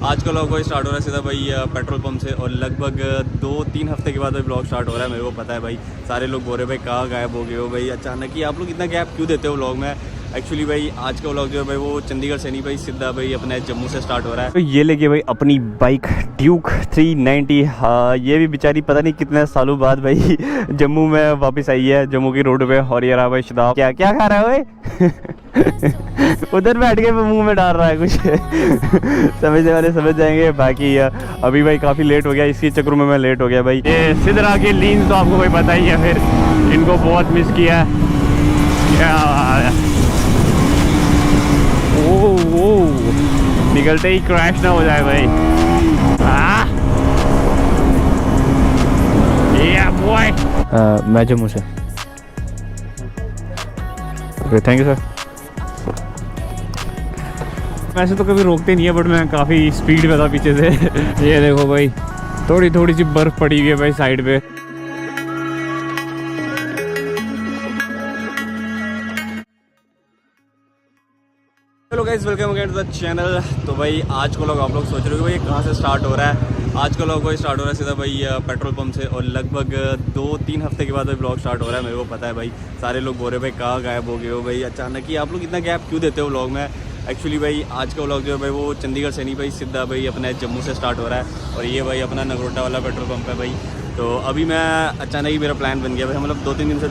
आज का vlog start हो रहा है सीधा भाई पेट्रोल पंप से और लगभग 2-3 हफ्ते के बाद भाई व्लॉग स्टार्ट हो रहा है। मेरे को पता है भाई, सारे लोग बोल रहे भाई कहाँ गायब हो गए हो भाई अचानक ही, आप लोग इतना गैप क्यों देते हो व्लॉग में। एक्चुअली भाई आज का व्लॉग जो है भाई वो चंडीगढ़ से नहीं भाई सीधा भाई अपने जम्मू से स्टार्ट हो रहा है। तो ये लेके भाई अपनी बाइक ड्यूक 390, हाँ ये भी बेचारी पता नहीं कितने सालों बाद भाई जम्मू में वापस आई है, जम्मू की रोड पे। और ये रहा भाई शदाब, क्या क्या खा रहा है भाई उधर बैठ के मुंह में डाल रहा है कुछ समझने वाले समझ जाएंगे। बाकी अभी भाई काफ़ी लेट हो गया, इसी चक्कर में मैं लेट हो गया भाई। ये सिदरा के लीन तो आपको भाई पता ही है, फिर इनको बहुत मिस किया है। ओ निकलते ही क्रैश ना हो जाए भाई। मैं जम्मू से। Okay thank you sir. वैसे तो कभी रोकते नहीं है बट मैं काफ़ी स्पीड में था पीछे से ये देखो भाई थोड़ी थोड़ी सी बर्फ़ पड़ी हुई है भाई साइड पे। Hello guys, welcome again to the channel. तो भाई आज को लोग आप लोग सोच रहे हो भाई कहाँ से स्टार्ट हो रहा है। आज का लोग स्टार्ट हो रहा है सीधा भाई पेट्रोल पंप से और लगभग 2-3 हफ्ते के बाद भाई ब्लॉग स्टार्ट हो रहा है। मेरे को पता है भाई, सारे लोग बोल रहे भाई कहाँ गायब हो गए हो भाई अचानक ही, आप लोग इतना गैप क्यों देते हो व्लॉग में। एक्चुअली भाई आज का व्लॉग जो है भाई वो चंडीगढ़ से नहीं भाई सीधा भाई अपने जम्मू से स्टार्ट हो रहा है। और ये भाई अपना नगरोटा वाला पेट्रोल पंप है भाई। तो अभी मैं अचानक ही मेरा प्लान बन गया भाई, हम मतलब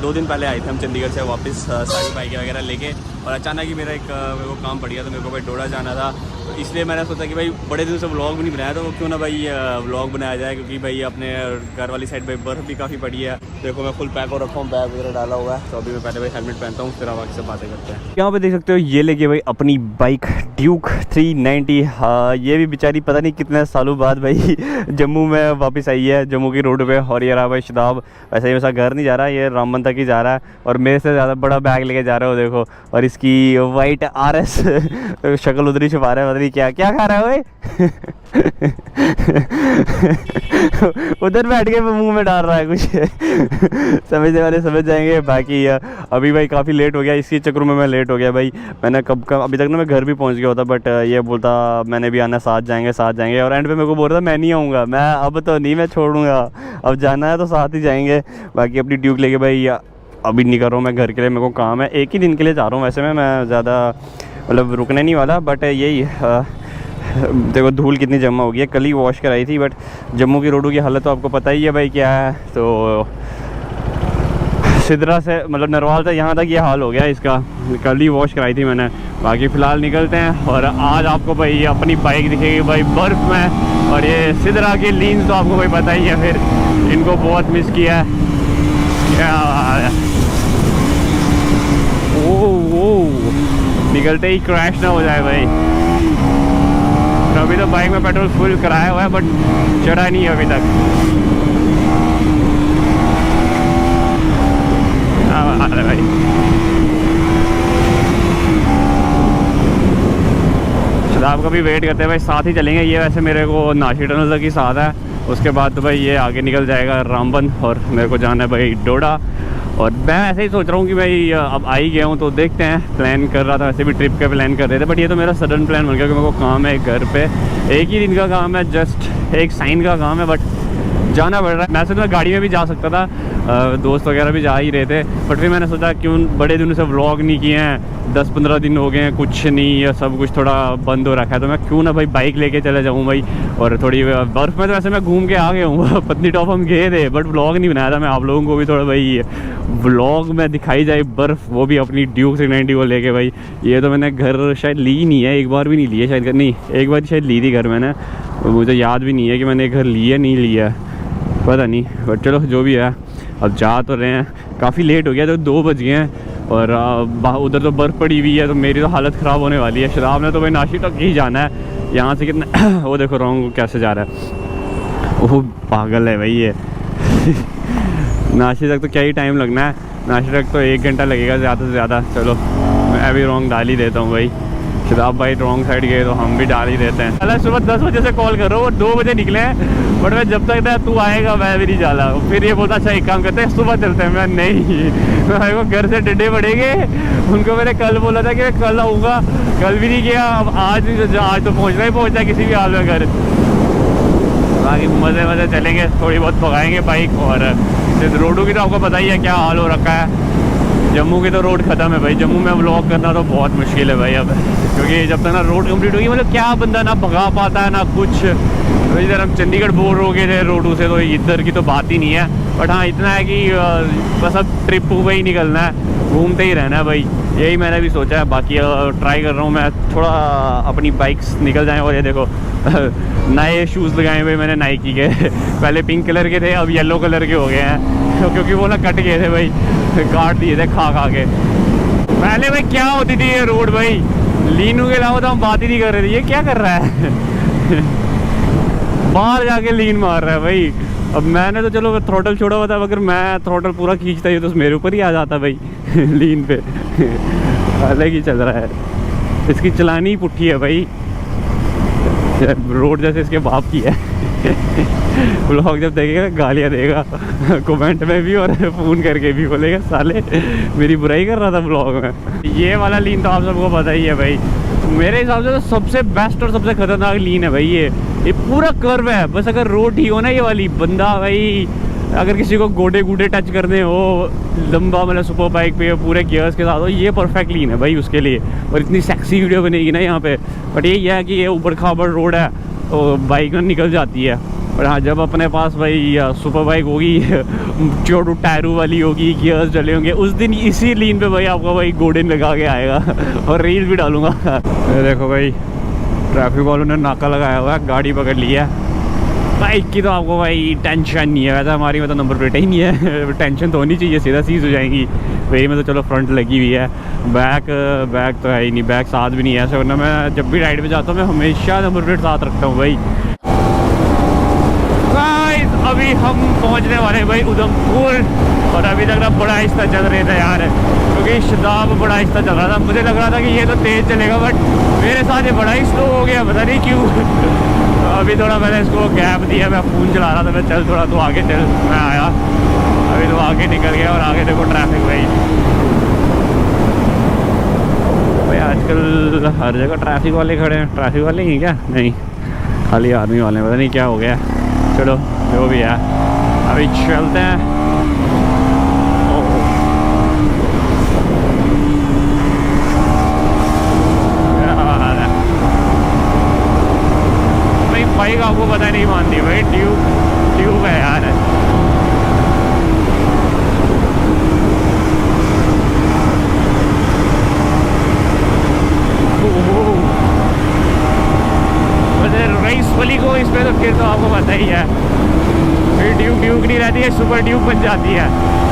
2 दिन पहले आए थे हम चंडीगढ़ से वापस सारी बाइकें वगैरह लेके। और अचानक ही मेरे को काम पड़ गया, तो मेरे को भाई डोडा जाना था। तो इसलिए मैंने सोचा कि भाई बड़े दिन से व्लॉग भी नहीं बनाया, तो क्यों ना भाई व्लॉग बनाया जाए। क्योंकि भाई अपने घर वाली साइड भाई बर्फ़ भी काफ़ी पड़ी है। देखो मैं फुल पैक हो रखा हूँ, बैग वगैरह डाला हुआ है। तो अभी मैं पहले भाई हेलमेट पहनता हूँ, फिर आवाज़ से बातें करते हैं। यहाँ पे देख सकते हो ये लेके भाई अपनी बाइक ड्यूक 390, हाँ ये भी बेचारी पता नहीं कितने सालों बाद भाई जम्मू में वापस आई है, जम्मू की रोड पे। और ये रहा भाई शदाब, वैसे ही वैसा घर नहीं जा रहा, ये रामबन तक ही जा रहा है। और मेरे से ज़्यादा बड़ा बैग लेके जा रहा हो देखो। और इसकी वाइट RS शक्ल उधर ही छुपा रहा है, पता नहीं क्या क्या खा रहा है भाई उधर बैठ के मुंह में डाल रहा है कुछ समझने वाले समझ जाएंगे। बाकी अभी भाई काफ़ी लेट हो गया, इसी चक्कर में मैं लेट हो गया भाई। मैंने कब अभी तक ना मैं घर भी पहुंच गया होता, बट ये बोलता मैंने भी आना, साथ जाएंगे। और एंड पे मेरे को बोल रहा था मैं नहीं आऊँगा, मैं अब तो नहीं, मैं छोड़ूंगा, अब जाना है तो साथ ही जाएंगे। बाकी अपनी ड्यूक लेके भाई अभी नहीं कर रहा हूँ मैं घर के लिए, मेरे को काम है, एक ही दिन के लिए जा रहा हूँ। वैसे मैं ज़्यादा मतलब रुकने नहीं वाला, बट यही देखो धूल कितनी जमा हो गई है। कल ही वॉश कराई थी, बट जम्मू की रोडों की हालत तो आपको पता ही है भाई क्या है। तो सिदरा से मतलब नरवाल से यहाँ तक ये हाल हो गया इसका, कल ही वॉश कराई थी मैंने। बाकी फ़िलहाल निकलते हैं और आज आपको भाई अपनी बाइक दिखेगी भाई बर्फ़ में। और ये सिदरा के लीन तो आपको भाई पता ही है, फिर इनको बहुत मिस किया है। ओ निकलते ही क्रैश ना हो जाए भाई। तो अभी तो बाइक में पेट्रोल फुल कराया हुआ है, बट चढ़ा नहीं है अभी तक। भाई शदाब का भी वेट करते हैं भाई, साथ ही चलेंगे। ये वैसे मेरे को नाशी टनल तक ही साथ है, उसके बाद तो भाई ये आगे निकल जाएगा रामबन और मेरे को जाना है भाई डोडा। और मैं ऐसे ही सोच रहा हूँ कि भाई अब आ ही गया हूँ तो देखते हैं। प्लान कर रहा था वैसे भी, ट्रिप का प्लान कर रहे थे, बट ये तो मेरा सडन प्लान बन गया कि मेरे को काम है घर पे। एक ही दिन का काम है, जस्ट एक साइन का काम है, बट जाना पड़ रहा है। वैसे तो मैं गाड़ी में भी जा सकता था, दोस्त वगैरह भी जा ही रहे थे, बट फिर मैंने सोचा क्यों बड़े दिनों से व्लॉग नहीं किए हैं, 10-15 दिन हो गए हैं कुछ नहीं, या सब कुछ थोड़ा बंद हो रखा है, तो मैं क्यों ना भाई बाइक लेके चले जाऊँ भाई। और थोड़ी बर्फ़ में तो वैसे मैं घूम के आ गया हूँ पत्नीटॉप हम गए थे, बट व्लॉग नहीं बनाया था। मैं आप लोगों को भी थोड़ा भाई व्लॉग में दिखाई जाए बर्फ़, वो भी अपनी ड्यूक 390 को लेके भाई। ये तो मैंने घर शायद ली नहीं है, एक बार भी नहीं ली है शायद, नहीं एक बार शायद ली थी घर मैंने, मुझे याद भी नहीं है कि मैंने घर ली है नहीं लिया है, पता नहीं। बट चलो जो भी है, अब जा तो रहे हैं। काफ़ी लेट हो गया, तो 2 बज गए हैं और उधर तो बर्फ़ पड़ी हुई है, तो मेरी तो हालत ख़राब होने वाली है। शराब ने तो भाई नाशी तक ही जाना है, यहाँ से कितना वो देखो रॉन्ग कैसे जा रहा है, वो पागल है भाई ये नाशी तक तो क्या ही टाइम लगना है, नाशी तक तो 1 घंटा लगेगा ज़्यादा से ज़्यादा। चलो मैं अभी रॉन्ग डाल ही देता हूँ भाई, शदाब भाई रॉन्ग साइड गए तो हम भी डाल ही देते हैं। पहले सुबह 10 बजे से कॉल कर रहा हूँ और 2 बजे निकले हैं, बट मैं जब तक ना तू आएगा मैं भी नहीं जाला। फिर ये बोलता अच्छा एक काम करते हैं सुबह चलते हैं। मैं नहीं, मेरे को घर से डंडे पड़ेंगे। उनको मैंने कल बोला था कि मैं कल आऊँगा, कल भी नहीं किया। अब आज तो पहुँचना ही पहुँचना है किसी भी हाल में घर। बाकी मज़े मज़े चलेंगे, थोड़ी बहुत भगाएंगे बाइक। और रोडों की तो आपको पता ही है क्या हाल हो रखा है। जम्मू की तो रोड ख़त्म है भाई, जम्मू में व्लॉग करना तो बहुत मुश्किल है भाई अब, क्योंकि जब तक ना रोड कंप्लीट होगी मतलब क्या बंदा ना भगा पाता है ना कुछ। तो इधर हम चंडीगढ़ बोर हो गए थे रोडों से, तो इधर की तो बात ही नहीं है। बट हाँ इतना है कि बस अब ट्रिप पे ही निकलना है, घूमते ही रहना है भाई, यही मैंने भी सोचा है। बाकी ट्राई कर रहा हूँ मैं थोड़ा अपनी बाइक्स निकल जाएँ। और ये देखो नए शूज़ लगाए हुए मैंने नाइकी के, पहले पिंक कलर के थे अब येलो कलर के हो गए हैं, क्योंकि वो ना कट गए थे भाई, काट दिए थे खा के। पहले भाई क्या होती थी ये रोड भाई, लीनू के अलावा तो हम बात ही नहीं कर रहे थे। ये क्या कर रहा है बाहर जाके लीन मार रहा है भाई। अब मैंने तो चलो थ्रोटल छोड़ा हुआ था, अगर मैं थ्रोटल पूरा खींचता ही तो मेरे ऊपर ही आ जाता भाई लीन पे अलग ही चल रहा है, इसकी चलानी ही पुट्ठी है भाई, रोड जैसे इसके बाप की है ब्लॉग जब देखेगा गालियाँ देगा कमेंट में भी और फ़ोन करके भी बोलेगा साले मेरी बुराई कर रहा था ब्लॉग में। ये वाला लीन तो आप सबको पता ही है भाई, मेरे हिसाब से तो सबसे बेस्ट और सबसे ख़तरनाक लीन है भाई। ये पूरा कर्व है, बस अगर रोड ठीक हो ना ये वाली, बंदा भाई अगर किसी को गोडे गूडे टच करने हो लंबा मतलब सुपर बाइक पे पूरे गियर्स के साथ हो, ये परफेक्ट लीन है भाई उसके लिए। और इतनी सेक्सी वीडियो बनेगी ना यहाँ पे। बट यही है कि ये ऊबड़ खाबड़ रोड है तो बाइक निकल जाती है। और हाँ जब अपने पास भाई सुपर बाइक होगी चोटू टायरों वाली होगी, गियर्स डले होंगे, उस दिन इसी लीन पे भाई आपका भाई गोल्डन लगा के आएगा और रील भी डालूंगा देखो भाई ट्रैफिक वालों ने नाका लगाया हुआ है, गाड़ी पकड़ ली है। बाइक की तो आपको भाई टेंशन नहीं है, वैसे हमारी में तो नंबर प्लेट ही नहीं है टेंशन तो होनी चाहिए, सीधा सीज हो जाएंगी। वही में तो चलो फ्रंट लगी हुई है, बैक तो है ही नहीं, बैक साथ भी नहीं है ऐसे। वरना मैं जब भी राइड पे जाता हूँ मैं हमेशा नंबर प्लेट साथ रखता हूँ भाई। अभी हम पहुंचने वाले हैं भाई उधमपुर, और अभी तक ना बड़ा आहिस्ता चल रहे थे यार, क्योंकि शदाब बड़ा आहिस्ता चल रहा था। मुझे लग रहा था कि ये तो तेज़ चलेगा, बट मेरे साथ ये बड़ा ही स्लो हो गया, पता नहीं क्यों अभी थोड़ा मैंने इसको गैप दिया, मैं फ़ोन चला रहा था, मैं चल थोड़ा तो आगे चल, मैं आया अभी तो आगे निकल गया। और आगे देखो ट्रैफिक भाई आजकल हर जगह ट्रैफिक वाले खड़े हैं। ट्रैफिक वाले ही क्या, नहीं खाली आर्मी वाले हैं, पता नहीं क्या हो गया। चलो जो भी है अभी चलते हैं। भाई बाइक आपको पता नहीं मानती भाई, ट्यूब है यार। रईस वाली को इस पे तो फिर तो आपको पता ही है, फिर ड्यूक नहीं रहती है, सुपर ड्यूक बन जाती है।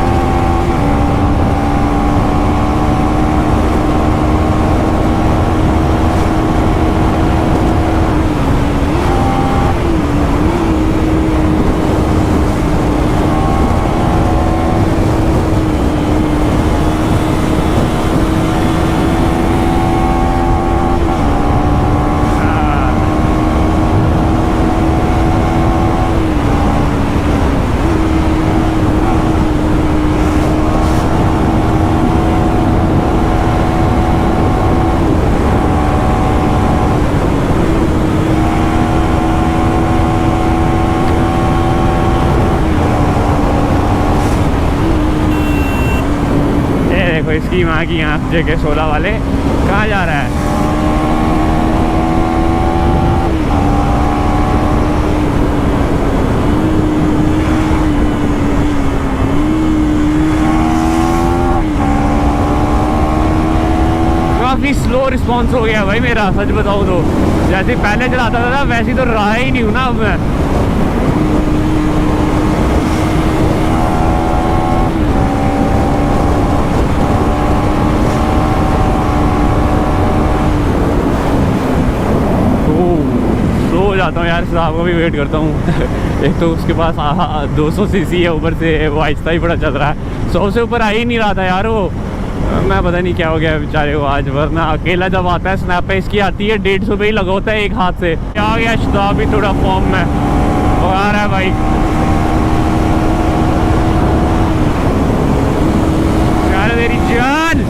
इसकी माँ की आँख जगह 16 वाले कहाँ जा रहा है। काफ़ी स्लो रिस्पॉन्स हो गया भाई मेरा, सच बताऊँ तो जैसे पहले चलाता था ना वैसे तो रहा ही नहीं हूँ ना अब मैं। जाता हूँ यार, साहब को भी वेट करता हूँ एक तो उसके पास 200 सीसी है, ऊपर से वो आहिस्ता ही बड़ा चल रहा है, 100 से ऊपर आ ही नहीं रहा था यार वो। मैं पता नहीं क्या हो गया बेचारे को आज, वरना अकेला जब आता है स्नैप पे इसकी आती है 150 पे ही लगा होता है एक हाथ से। आ गया शदाब भी थोड़ा फॉर्म में आ रहा है भाई। यार मेरी जान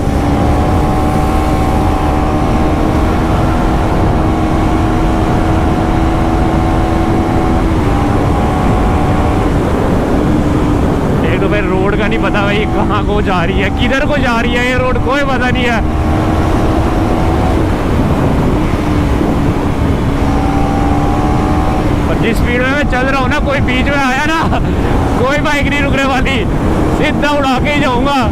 रोड का नहीं पता भाई कहाँ को जा रही है, किधर को जा रही है ये रोड, कोई पता नहीं है। और जिस स्पीड में मैं चल रहा हूँ ना, कोई बीच में आया ना, कोई बाइक नहीं रुकने वाली, सीधा उड़ा के ही जाऊंगा।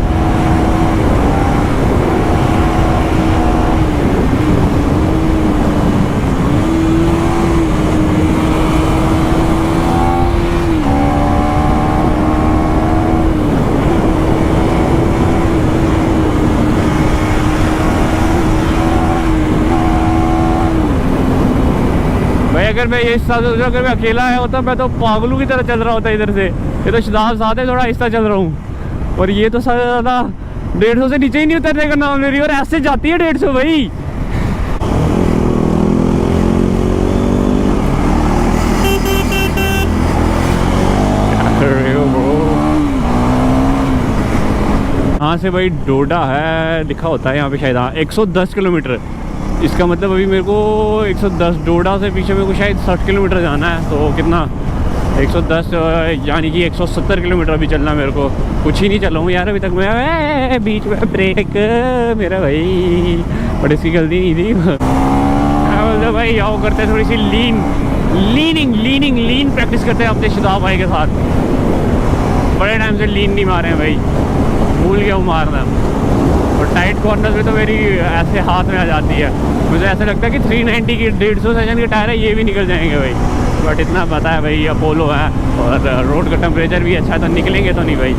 अगर मैं ये अगर मैं अकेला आया होता मैं तो पागलों की तरह चल रहा होता इधर से। ये तो शदाब साथ है, थोड़ा आहिस्ता चल रहा हूँ, और ये तो ज़्यादा 150 से नीचे ही नहीं उतरने का नाम मेरी, और ऐसे जाती है 150 भाई। यहाँ से भाई डोडा है लिखा होता है यहाँ पे शायद, हाँ 110 किलोमीटर। इसका मतलब अभी मेरे को 110 डोडा से पीछे मेरे को शायद 60 किलोमीटर जाना है, तो कितना 110 यानी कि 170 किलोमीटर अभी चलना मेरे को। कुछ ही नहीं चला हूँ यार अभी तक मैं, बीच में ब्रेक मेरा भाई, बट इसकी गलती नहीं थी। बोलते भाई आओ करते थोड़ी सी लीन प्रैक्टिस करते हैं अपने शदाब भाई के साथ। बड़े टाइम से लीन नहीं मारे हैं भाई, भूल गया हूँ मारना। और टाइट कॉर्नर में तो मेरी ऐसे हाथ में आ जाती है, मुझे ऐसा लगता है कि 390 की 150 सेशन के टायर है ये भी निकल जाएंगे भाई। बट इतना पता है भाई अपोलो है और रोड का टेम्परेचर भी अच्छा है, तो निकलेंगे तो नहीं भाई।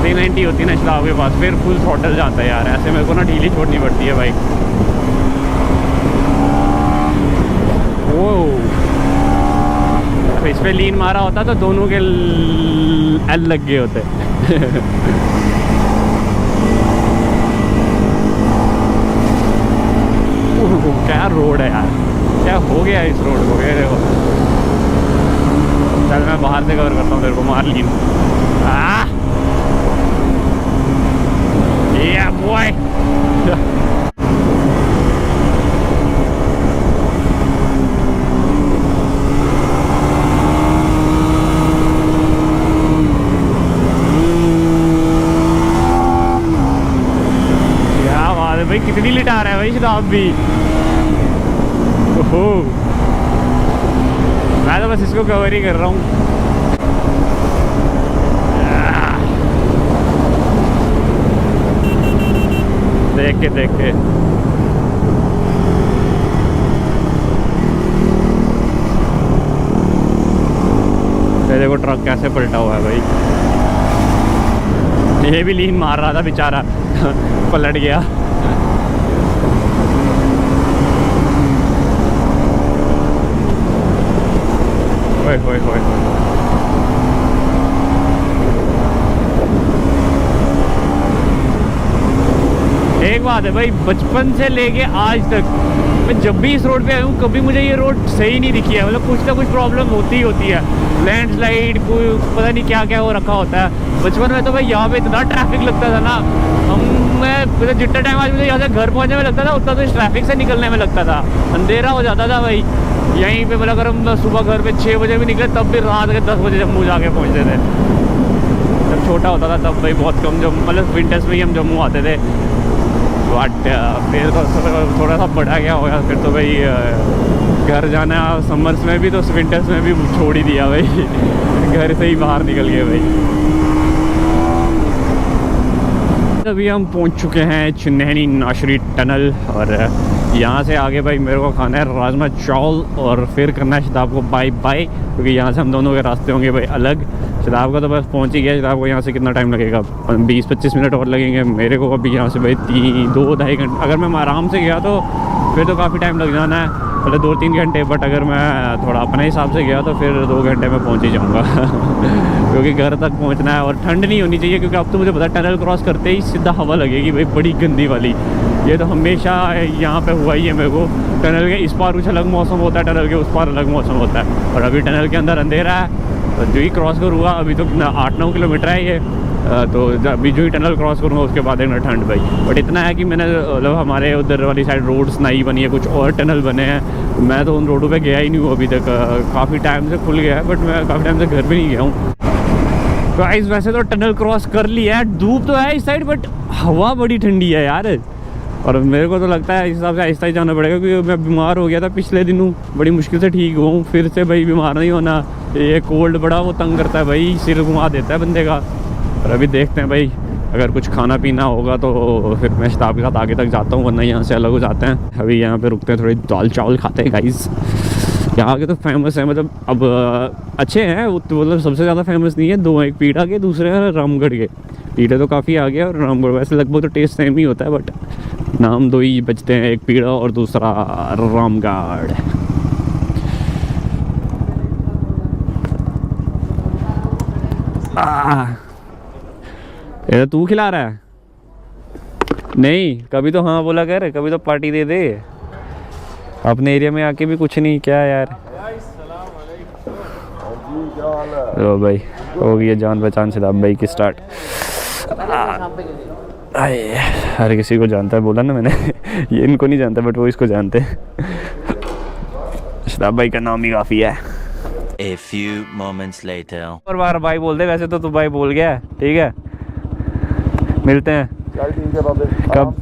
390 होती है ना शदाब के पास, फिर फुल थ्रॉटल जाता है यार, ऐसे मेरे को ना ढीली छोड़नी पड़ती है भाई। ओह इस पर लीन मारा होता तो दोनों के एल लग गए होते। क्या रोड है यार, क्या हो गया इस रोड को, ये देखो। चल मैं बाहर से कवर करता हूँ, तेरे को मार लीन। Yeah boy। क्या बात है भाई, कितनी लिटा रहा है भाई शदाब भी। ओहो मैं तो बस इसको कवर ही कर रहा हूँ। देख के देखो ट्रक कैसे पलटा हुआ है भाई। ये भी लीन मार रहा था बेचारा, पलट गया। होए एक बात है भाई, बचपन से लेके आज तक मैं जब भी इस रोड पे आया हूँ कभी मुझे ये रोड सही नहीं दिखी है। मतलब कुछ ना कुछ प्रॉब्लम होती ही होती है, लैंडस्लाइड कोई पता नहीं क्या क्या हो रखा होता है। बचपन में तो भाई यहाँ पे इतना ट्रैफिक लगता था ना, मैं जितना टाइम आज मुझे यहाँ से घर पहुँचने में लगता था उतना तो इस ट्रैफिक से निकलने में लगता था, अंधेरा हो जाता था भाई। यहीं पे मतलब अगर हम सुबह घर पे 6 बजे भी निकले तब भी रात के 10 बजे जम्मू जाके पहुँचते थे। जब छोटा होता था तब भाई बहुत कम, जब मतलब विंटर्स में ही हम जम्मू आते थे। बट फिर तो थोड़ा सा बड़ा गया होगा, फिर तो भाई घर जाना समर्स में भी तो विंटर्स में भी छोड़ ही दिया भाई। घर से ही बाहर निकल गए भाई। अभी हम पहुंच चुके हैं चिन्हैनी नाशरी टनल, और यहाँ से आगे भाई मेरे को खाना है राजमा चावल, और फिर करना है शदाब को बाय बाय, क्योंकि यहाँ से हम दोनों के रास्ते होंगे भाई अलग। शदाब का तो बस पहुँच ही गया, शदाब को यहाँ से कितना टाइम लगेगा, 20-25 मिनट और लगेंगे। मेरे को अभी यहाँ से भाई 2-2.5 घंटे, अगर मैं आराम से गया तो फिर तो काफ़ी टाइम लग जाना है। पहले 2-3 घंटे, बट अगर मैं थोड़ा अपने हिसाब से गया तो फिर 2 घंटे में पहुंच ही जाऊंगा क्योंकि घर तक पहुंचना है और ठंड नहीं होनी चाहिए, क्योंकि अब तो मुझे पता है टनल क्रॉस करते ही सीधा हवा लगेगी भाई, बड़ी गंदी वाली। ये तो हमेशा यहाँ पे हुआ ही है मेरे को। टनल के इस पार कुछ अलग मौसम होता है, टनल के उस पार अलग मौसम होता है, और अभी टनल के अंदर अंधेरा है। तो जो ही क्रॉस करूँगा, अभी तो 8-9 किलोमीटर है ये, तो अभी जो ही टनल क्रॉस करूँगा उसके बाद एक ठंड भाई। बट इतना है कि मैंने मतलब हमारे उधर वाली साइड रोड्स नई बनी है, कुछ और टनल बने हैं, मैं तो उन रोडों पे गया ही नहीं हूँ अभी तक। काफ़ी टाइम से खुल गया है, बट मैं काफ़ी टाइम से घर भी नहीं गया हूँ। गाइस वैसे तो टनल क्रॉस कर लिया है, धूप तो है इस साइड, बट हवा बड़ी ठंडी है यार। और मेरे को तो लगता है इस हिसाब से आहिस्ता ही जाना पड़ेगा, क्योंकि मैं बीमार हो गया था पिछले दिनों, बड़ी मुश्किल से ठीक हुआ हूँ। फिर से भाई बीमार नहीं होना, ये कोल्ड बड़ा वो तंग करता है भाई, सिर घुमा देता है बंदे का। और अभी देखते हैं भाई, अगर कुछ खाना पीना होगा तो फिर मैं शताब के साथ आगे तक जाता हूँ, वरना यहाँ से अलग हो जाते हैं। अभी यहाँ पे रुकते हैं, थोड़ी दाल चावल खाते हैं गाइस। यहाँ के तो फेमस है, मतलब अब अच्छे हैं, मतलब सबसे ज़्यादा फेमस नहीं है, दो, एक पीढ़ा के, दूसरे हैं रामगढ़ के। पीढ़ा तो काफ़ी आ गया और रामगढ़ वैसे लगभग तो टेस्ट सेम ही होता है, बट नाम दो ही बचते हैं, एक पीढ़ा और दूसरा रामगढ़। ये तू खिला रहा है? नहीं, कभी तो हाँ बोला कर, कभी तो पार्टी दे दे। अपने एरिया में आके भी कुछ नहीं, क्या यार। लो भाई, हो गई है जान पहचान शताब भाई की स्टार्ट। हर किसी को जानता है, बोला ना मैंने ये इनको नहीं जानता, बट वो इसको जानते हैं। शताब भाई का नाम ही काफ़ी है। A few moments later. और बार भाई बोल दे, वैसे तो तू भाई बोल गया, ठीक है, मिलते हैं कब।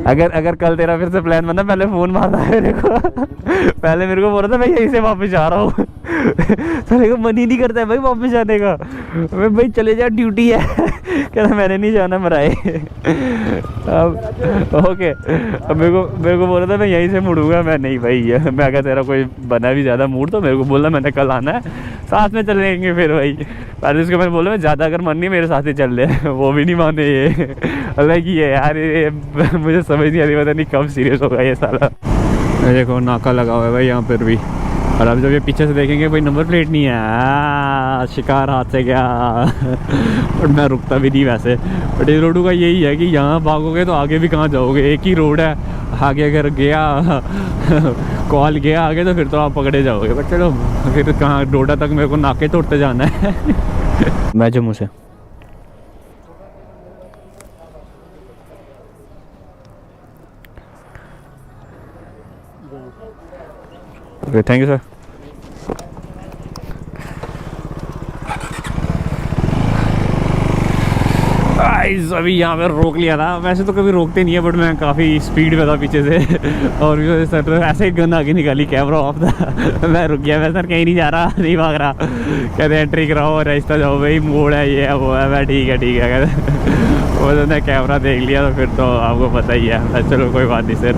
अगर कल तेरा फिर से प्लान बना, पहले फ़ोन मारना है मेरे को पहले मेरे को बोल रहा था मैं यहीं से वापस जा रहा हूँ सारे को मन ही नहीं करता है भाई वापस जाने का। मैं भाई चले जा, ड्यूटी है कहता मैंने नहीं जाना मराए अब ओके, अब मेरे को बोल रहा था मैं यहीं से मुड़ूंगा। मैं नहीं भाई, मैं अगर तेरा कोई बना भी ज़्यादा मूड तो मेरे को बोला, मैंने कल आना है, साथ में चलेंगे फिर भाई। पहले उसको मैंने बोला मैं ज़्यादा अगर मन नहीं मेरे साथ ही चल रहे वो भी नहीं माने ये अलग ही है यार, ये मुझे समझ नहीं आ रही, पता नहीं कब सीरियस होगा ये साला। देखो नाका लगा हुआ है भाई यहाँ पर भी, और अब जब ये पीछे से देखेंगे भाई नंबर प्लेट नहीं है, शिकार हाथ से गया और मैं रुकता भी नहीं वैसे। बट इस रोडों का यही है कि यहाँ भागोगे तो आगे भी कहाँ जाओगे, एक ही रोड है, आगे अगर गया कॉल गया आगे तो फिर तो आप पकड़े जाओगे। बट चलो फिर कहाँ, डोडा तक मेरे को नाके तोड़ते जाना है मैं जम्मू से। Okay thank you sir. अभी यहाँ पे रोक लिया था, वैसे तो कभी रोकते नहीं है, बट मैं काफ़ी स्पीड में था पीछे से और सर ऐसे ही गन आगे निकाली, कैमरा ऑफ था मैं रुक गया, मैं सर कहीं नहीं जा रहा, नहीं भाग रहा। कहते एंट्री कराओ और रास्ता जाओ भाई, मोड़ है ये है वो है। मैं ठीक है कहते वो तो मैं कैमरा देख लिया तो फिर तो आपको पता ही है। चलो कोई बात नहीं सर,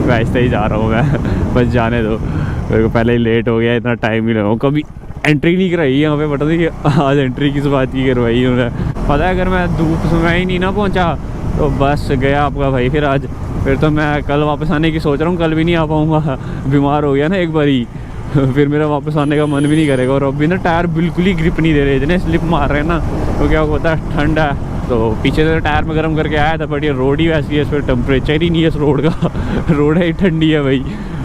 मैं ऐसे ही जा रहा हूँ मैं, बस जाने दो, मेरे को पहले ही लेट हो गया, इतना टाइम ही लगा। कभी एंट्री नहीं कराई यहाँ पे, बता देखिए आज एंट्री किस बात की करवाई उन्होंने। पता है अगर मैं धूप समय ही नहीं ना पहुँचा तो बस गया आपका भाई। फिर आज फिर तो मैं कल वापस आने की सोच रहा हूँ, कल भी नहीं आ पाऊँगा, बीमार हो गया ना एक बारी फिर मेरा वापस आने का मन भी नहीं करेगा। और अभी ना टायर बिल्कुल ही ग्रिप नहीं दे रहे, इतने स्लिप मार रहे हैं ना, तो क्या होता है ठंड है तो पीछे से टायर में गर्म करके आया था, बट ये रोड ही वैसी है, इस पर टेम्परेचर ही नहीं है इस रोड का रोड है ठंडी है भाई।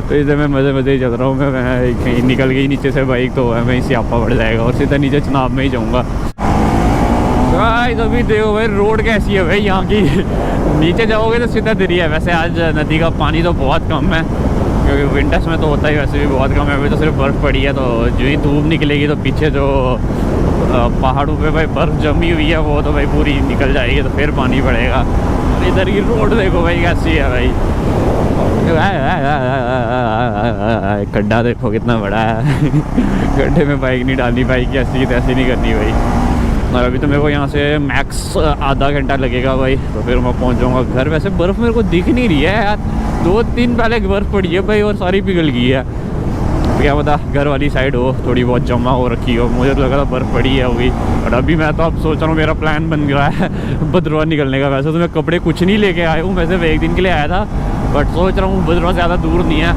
तो इसे मैं मज़े ही चल रहा हूँ। मैं कहीं निकल गई नीचे से बाइक तो मैं इसी आपा बढ़ जाएगा और सीधा नीचे चुनाव में ही जाऊँगा। अभी देखो भाई रोड कैसी है भाई यहाँ की, नीचे जाओगे तो सीधा दरी है। वैसे आज नदी का पानी तो बहुत कम है, क्योंकि विंटर्स में तो होता ही वैसे भी बहुत कम है। अभी तो सिर्फ बर्फ़ पड़ी है, तो जो ही धूप निकलेगी तो पीछे जो पहाड़ों पे भाई बर्फ़ जमी हुई है वो तो भाई पूरी निकल जाएगी, तो फिर पानी पड़ेगा। इधर की रोड देखो भाई कैसी है भाई, गड्ढा देखो कितना बड़ा है गड्ढे में बाइक नहीं डालनी, बाइक की ऐसी तैसी नहीं करनी भाई। और अभी तो मेरे को यहाँ से मैक्स आधा घंटा लगेगा भाई, तो फिर मैं पहुँच जाऊँगा घर। वैसे बर्फ़ मेरे को दिख नहीं रही है यार, 2-3 पहले बर्फ़ पड़ी है भाई और सारी पिघल गई है। क्या पता घर वाली साइड हो थोड़ी बहुत जमा हो रखी हो, मुझे तो लगा था बर्फ़ पड़ी है होगी। और अभी मैं तो अब सोच रहा हूँ, मेरा प्लान बन गया है भद्रवाह निकलने का। वैसे तो मैं कपड़े कुछ नहीं लेके आया हूँ, वैसे एक दिन के लिए आया था, बट सोच रहा हूँ भद्रवाह ज़्यादा दूर नहीं है,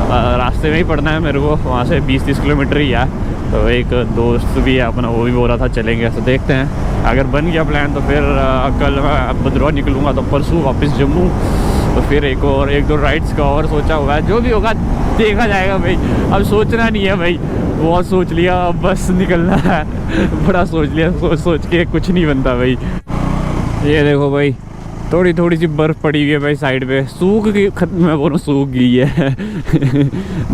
रास्ते में ही पड़ना है मेरे को, वहाँ से 20-30 किलोमीटर ही है। तो एक दोस्त भी है अपना, वो भी बोल रहा था चलेंगे, तो देखते हैं अगर बन गया प्लान तो फिर कल मैं भद्रवाह निकलूँगा, तो परसों वापस जम्मू, तो फिर एक दो राइड्स का और सोचा हुआ है। जो भी होगा देखा जाएगा भाई, अब सोचना नहीं है भाई, बहुत सोच लिया, अब बस निकलना है। बड़ा सोच लिया, सोच के कुछ नहीं बनता भाई। ये देखो भाई, थोड़ी सी बर्फ़ पड़ी हुई है भाई साइड पे, सूख गई, मैं बोलूँ सूख गई है।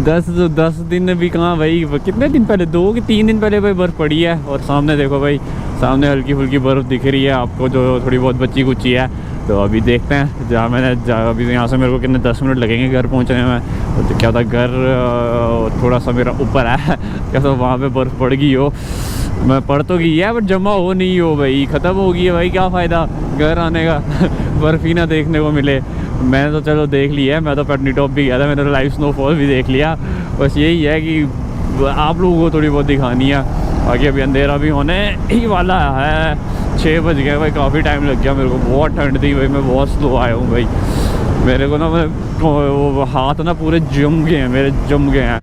10 दिन भी कहाँ भाई, कितने दिन पहले, 2 कि 3 दिन पहले भाई बर्फ़ पड़ी है। और सामने देखो भाई, सामने हल्की फुल्की बर्फ़ दिख रही है आपको, जो थोड़ी बहुत बच्ची कुची है। तो अभी देखते हैं, अभी यहाँ से मेरे को कितने 10 मिनट लगेंगे घर पहुँचने में। तो क्या था, घर थोड़ा सा मेरा ऊपर है, क्या था वहाँ पे बर्फ़ पड़ गई हो, मैं पढ़ तो गई है बट जमा हो नहीं हो भाई, ख़त्म हो गई है भाई, क्या फ़ायदा घर आने का। बर्फ़ ही ना देखने को मिले। मैंने तो चलो देख लिया है, मैं तो पैटनी टॉप भी गया था, मैंने तो लाइव स्नोफॉल भी देख लिया। बस यही है कि आप लोगों को थोड़ी बहुत दिखानी है। बाकी अभी अंधेरा भी होने ही वाला है, 6 बज गए भाई, काफ़ी टाइम लग गया मेरे को, बहुत ठंड थी भाई, मैं बहुत स्लो आया हूँ भाई। मेरे को ना वो हाथ ना पूरे जम गए हैं, मेरे जम गए हैं।